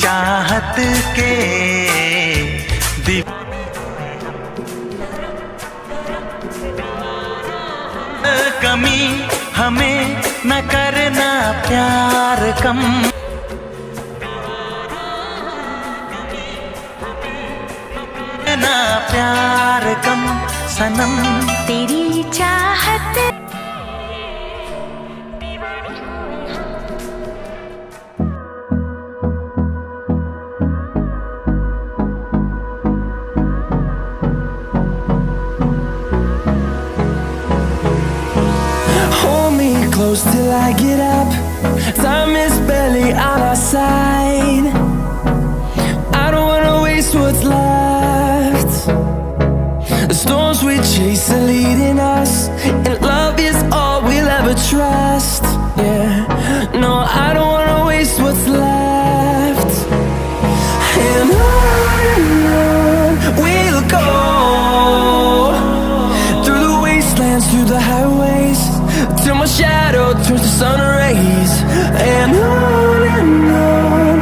चाहत के कमी हमें न करना प्यार कम, ना प्यार कम सनम तेरी चाहत। Hold me close till I get up. Time is barely on our side. I don't wanna waste what's left. The storms we chase are leading us, and love is all we'll ever trust. Yeah, no, I don't wanna waste what's left. And on we'll go, through the wastelands, through the highways, till my shadow turns to sun rays. And on